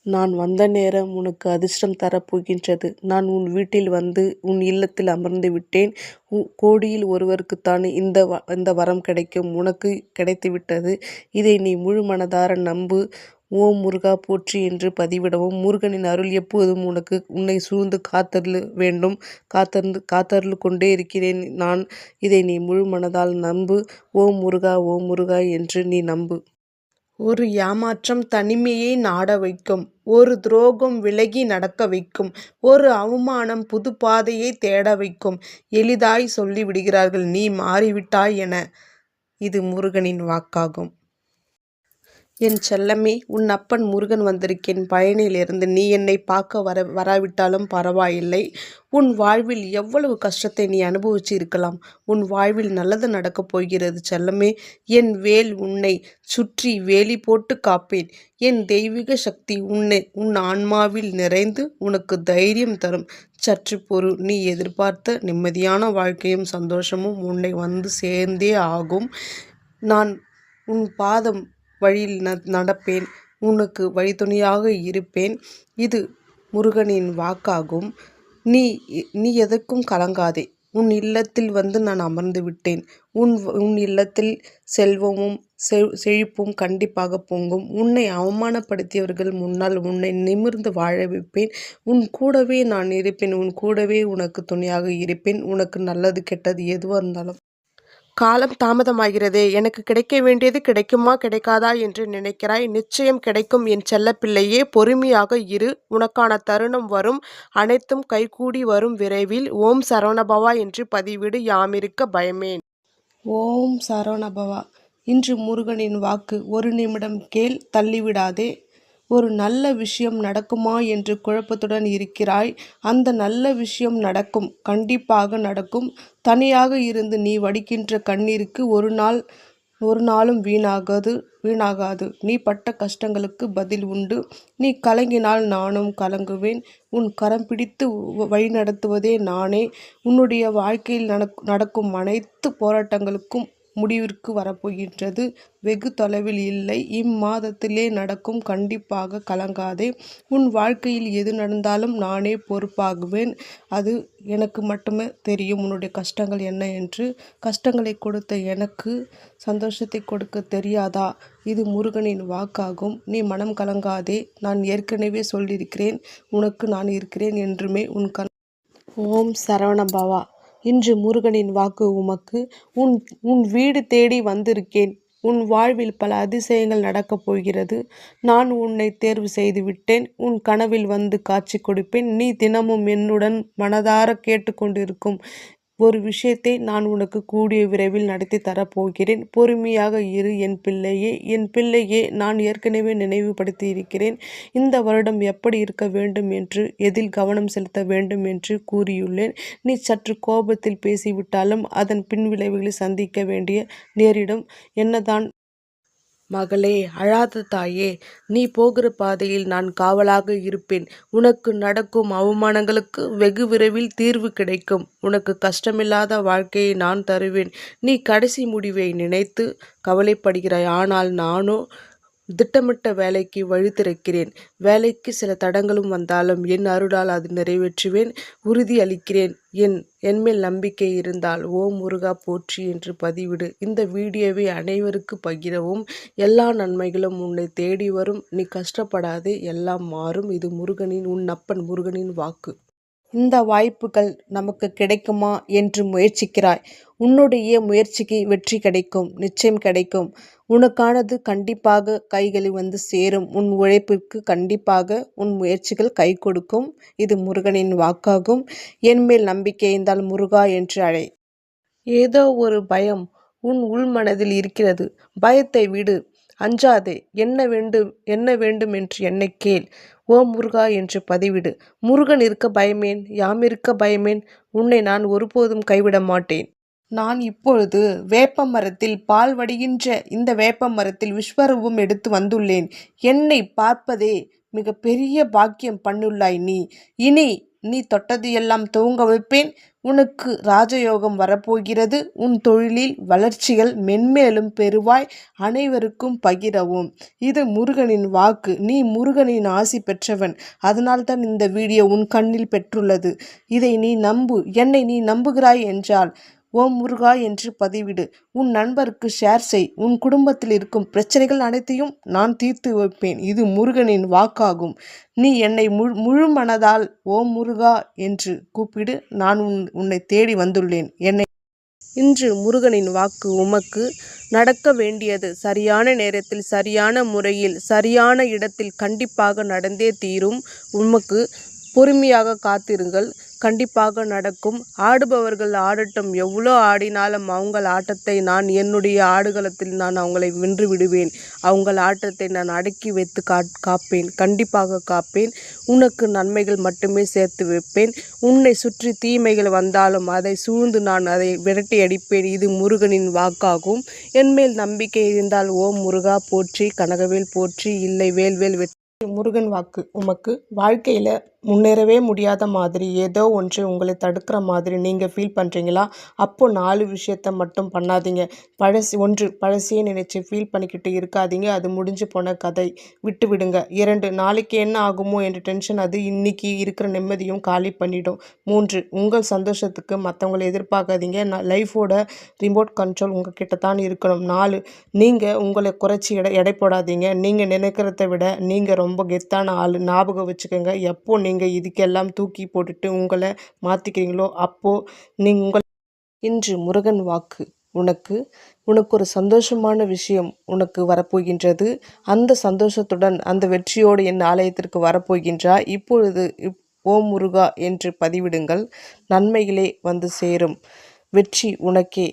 நான் வந்த நேரம் உனக்கு அதிர்ஷ்டம் தரப்போகின்றது. நான் உன் வீட்டில் வந்து உன் இல்லத்தில் அமர்ந்து விட்டேன். கோடியில் ஒருவருக்குத்தான் இந்த வரம் கிடைக்கும். உனக்கு கிடைத்துவிட்டது. இதை நீ முழு மனதார நம்பு. ஓம் முருகா போற்றி என்று பதிவிடவும். முருகனின் அருள் எப்போதும் உன்னை சூழ்ந்து காத்தருள வேண்டும். காத்தருள் கொண்டே இருக்கிறேன் நான். இதை நீ முழு மனதால் நம்பு. ஓம் முருகா ஓம் முருகா என்று நீ நம்பு. ஒரு ஏமாற்றம் தனிமையை நாட வைக்கும். ஒரு துரோகம் விலகி நடக்க வைக்கும். ஒரு அவமானம் புது பாதையை தேட வைக்கும். எளிதாய் சொல்லிவிடுகிறார்கள் நீ மாறிவிட்டாய் என. இது முருகனின் வாக்காகும். என் செல்லமே, உன் அப்பன் முருகன் வந்திருக்கேன் பயனிலிருந்து. நீ என்னை பார்க்க வராவிட்டாலும் பரவாயில்லை. உன் வாழ்வில் எவ்வளவு கஷ்டத்தை நீ அனுபவிச்சு இருக்கலாம். உன் வாழ்வில் நல்லது நடக்கப் போகிறது செல்லமே. என் வேல் உன்னை சுற்றி வேலி போட்டு காப்பேன். என் தெய்வீக சக்தி உன் ஆன்மாவில் நிறைந்து உனக்கு தைரியம் தரும். சற்று பொறு. நீ எதிர்பார்த்த நிம்மதியான வாழ்க்கையும் சந்தோஷமும் உன்னை வந்து சேர்ந்தே ஆகும். நான் உன் பாதம் வழியில் நடப்பேன். உனக்கு வழித்துணையாக இருப்பேன். இது முருகனின் வாக்காகும். நீ எதற்கும் கலங்காதே. உன் இல்லத்தில் வந்து நான் அமர்ந்து விட்டேன். உன் இல்லத்தில் செல்வமும் செழிப்பும் கண்டிப்பாக பொங்கும். உன்னை அவமானப்படுத்தியவர்கள் முன்னால் உன்னை நிமிர்ந்து வாழ வைப்பேன். உன் கூடவே நான் இருப்பேன். உன் கூடவே உனக்கு துணையாக இருப்பேன். உனக்கு நல்லது கெட்டது எதுவாக இருந்தாலும். காலம் தாமதமாகிறதே. எனக்கு கிடைக்க வேண்டியது கிடைக்குமா கிடைக்காதா என்று நினைக்கிறாய். நிச்சயம் கிடைக்கும் என் செல்லப்பிள்ளையே. பொறுமையாக இரு. உனக்கான தருணம் வரும். அனைத்தும் கைகூடி வரும் விரைவில். ஓம் சரவணபவா என்று பதிவிடு. யாமிருக்க பயமேன். ஓம் சரவணபவா. இன்று முருகனின் வாக்கு. ஒரு நிமிடம் கேள், தள்ளிவிடாதே. ஒரு நல்ல விஷயம் நடக்குமா என்று குழப்பத்துடன் இருக்கிறாய். அந்த நல்ல விஷயம் நடக்கும். கண்டிப்பாக நடக்கும். தனியாக இருந்து நீ வடிக்கின்ற கண்ணீருக்கு ஒரு நாளும் வீணாகாது. நீ பட்ட கஷ்டங்களுக்கு பதில் உண்டு. நீ கலங்கினால் நானும் கலங்குவேன். உன் கரம் பிடித்து வழிநடத்துவதே நானே. உன்னுடைய வாழ்க்கையில் நடக்கும் அனைத்து போராட்டங்களுக்கும் முடிவிற்கு வரப்போகின்றது. வெகு தொலைவில் இல்லை. இம்மாதத்திலே நடக்கும். கண்டிப்பாக கலங்காதே. உன் வாழ்க்கையில் எது நடந்தாலும் நானே பொறுப்பாகுவேன். அது எனக்கு மட்டுமே தெரியும் உன்னுடைய கஷ்டங்கள் என்ன என்று. கஷ்டங்களை கொடுத்த எனக்கு சந்தோஷத்தை கொடுக்க தெரியாதா? இது முருகனின் வாக்காகும். நீ மனம் கலங்காதே. நான் ஏற்கனவே சொல்லியிருக்கிறேன். உனக்கு நான் இருக்கிறேன் என்றுமே. ஓம் சரவணபவா. இன்று முருகனின் வாக்கு உமக்கு. உன் வீடு தேடி வந்திருக்கேன். உன் வாழ்வில் பல அதிசயங்கள் நடக்கப் போகிறது. நான் உன்னை தேர்வு செய்து விட்டேன். உன் கனவில் வந்து காட்சி கொடுப்பேன். நீ தினமும் என்னுடன் மனதார கேட்டுக்கொண்டிருக்கும் ஒரு விஷயத்தை நான் உனக்கு கூடிய விரைவில் நடத்தி தரப்போகிறேன். பொறுமையாக இரு என் பிள்ளையே. நான் ஏற்கனவே நினைவுபடுத்தி இருக்கிறேன். இந்த வருடம் எப்படி இருக்க வேண்டும் என்று, எதில் கவனம் செலுத்த வேண்டும் என்று கூறியுள்ளேன். நீ சற்று கோபத்தில் பேசிவிட்டாலும் அதன் பின்விளைவுகளை சந்திக்க வேண்டிய நேரிடும். என்னதான் மகளே, அழாத தாயே. நீ போகிற பாதையில் நான் காவலாக இருப்பேன். உனக்கு நடக்கும் அவமானங்களுக்கு வெகு விரைவில் தீர்வு கிடைக்கும். உனக்கு கஷ்டமில்லாத வாழ்க்கையை நான் தருவேன். நீ கடைசி முடிவை நினைத்து கவலைப்படுகிறாய். ஆனால் நானோ திட்டமிட்ட வேலைக்கு வழி திறக்கிறேன். வேலைக்கு சில தடங்களும் வந்தாலும் என் அருளால் அது நிறைவேற்றுவேன். உறுதி அளிக்கிறேன். என்மேல் நம்பிக்கை இருந்தால் ஓம் முருகா போற்றி என்று பதிவிடு. இந்த வீடியோவை அனைவருக்கு பகிரவும். எல்லா நன்மைகளும் உன்னை தேடி வரும். நீ கஷ்டப்படாதே. எல்லாம் மாறும். இது உன் அப்பன் முருகனின் வாக்கு. இந்த வாய்ப்புகள் நமக்கு கிடைக்குமா என்று முயற்சிக்கிறாய். உன்னுடைய முயற்சிக்கு வெற்றி கிடைக்கும். நிச்சயம் கிடைக்கும். உனக்கானது கண்டிப்பாக கைகளில் வந்து சேரும். உன் உழைப்பிற்கு கண்டிப்பாக உன் முயற்சிகள் கை கொடுக்கும். இது முருகனின் வாக்காகும். என்மேல் நம்பிக்கை இருந்தால் முருகா என்று அழை. ஏதோ ஒரு பயம் உன் உள் மனதில் இருக்கிறது. பயத்தை விடு. அஞ்சாதே. என்ன வேண்டும் என்று என்னை கேள். ஓ முருகா என்று பதிவிடு. முருகன் இருக்க பயமேன். யாமிருக்க பயமேன். உன்னை நான் ஒருபோதும் கைவிட மாட்டேன். நான் இப்பொழுது வேப்ப மரத்தில் பால் வடிகின்ற இந்த வேப்ப மரத்தில் விஸ்வரூபம் எடுத்து வந்துள்ளேன். என்னை பார்ப்பதே மிக பெரிய பாக்கியம் பண்ணுள்ளாய் நீ. இனி நீ தொட்டது எல்லாம் துவங்க வைப்பேன். உனக்கு ராஜயோகம் வரப்போகிறது. உன் தொழிலில் வளர்ச்சிகள் மென்மேலும் பெறுவாய். அனைவருக்கும் பகிரவும். இது முருகனின் வாக்கு. நீ முருகனின் ஆசி பெற்றவன். அதனால்தான் இந்த வீடியோ உன் கண்ணில் பெற்றுள்ளது. இதை நீ நம்பு. என்னை நீ நம்புகிறாய் என்றால் ஓம் முருகா என்று பதிவிடு. உன் நண்பருக்கு ஷேர் செய். உன் குடும்பத்தில் இருக்கும் பிரச்சனைகள் அனைத்தையும் நான் தீர்த்து வைப்பேன். இது முருகனின் வாக்காகும். நீ என்னை முழு மனதால் ஓம் முருகா என்று கூப்பிடு. நான் உன்னை தேடி வந்துள்ளேன். என்னை இன்று முருகனின் வாக்கு உமக்கு. நடக்க வேண்டியது சரியான நேரத்தில் சரியான முறையில் சரியான இடத்தில் கண்டிப்பாக நடந்தே தீரும். உமக்கு பொறுமையாக காத்திருங்கள். கண்டிப்பாக நடக்கும். ஆடுபவர்கள் ஆடட்டும். எவ்வளோ ஆடினாலும் அவங்கள் ஆட்டத்தை நான் என்னுடைய ஆடுகளத்தில் நான் அவங்களை வென்று விடுவேன். அவங்கள் ஆட்டத்தை நான் அடக்கி வைத்து காப்பேன். கண்டிப்பாக காப்பேன். உனக்கு நன்மைகள் மட்டுமே சேர்த்து வைப்பேன். உன்னை சுற்றி தீமைகள் வந்தாலும் அதை சூழ்ந்து நான் அதை விரட்டி அடிப்பேன். இது முருகனின் வாக்காகும். என்மேல் நம்பிக்கை இருந்தால் ஓம் முருகா போற்றி, கனகவேல் போற்றி, இல்லை வேல்வேல் வெற்றி. முருகன் வாக்கு உமக்கு. வாழ்க்கையில் முன்னேறவே முடியாத மாதிரி ஏதோ ஒன்று உங்களை தடுக்கிற மாதிரி நீங்கள் ஃபீல் பண்ணுறீங்களா? அப்போது 4 விஷயத்த மட்டும் பண்ணாதீங்க. பழசையே நினச்சி ஃபீல் பண்ணிக்கிட்டு இருக்காதீங்க. அது முடிஞ்சு போன கதை. விட்டு விடுங்க. 2 நாளைக்கு என்ன ஆகுமோ என்ற டென்ஷன் அது இன்னைக்கு இருக்கிற நிம்மதியும் காலி பண்ணிடும். 3 உங்கள் சந்தோஷத்துக்கு மற்றவங்களை எதிர்பார்க்காதீங்க. லைஃபோட ரிமோட் கண்ட்ரோல் உங்கள் கிட்ட தான் இருக்கணும். 4 நீங்கள் உங்களை குறைச்சி எடை போடாதீங்க. நீங்கள் நினைக்கிறத விட நீங்கள் ரொம்ப கெத்தான ஆள். ஞாபகம் வச்சுக்கோங்க. எப்போ நீங்கள் இதுக்கெல்லாம் தூக்கி போட்டுட்டு உங்களை மாற்றிக்கிறீங்களோ அப்போது இன்று முருகன் வாக்கு உனக்கு ஒரு சந்தோஷமான விஷயம் உனக்கு வரப்போகின்றது. அந்த சந்தோஷத்துடன் அந்த வெற்றியோடு என் ஆலயத்திற்கு வரப்போகின்றாய். இப்பொழுது ஓம் முருகா என்று பதிவிடுங்கள். நன்மைகளே வந்து சேரும். வெற்றி உனக்கே.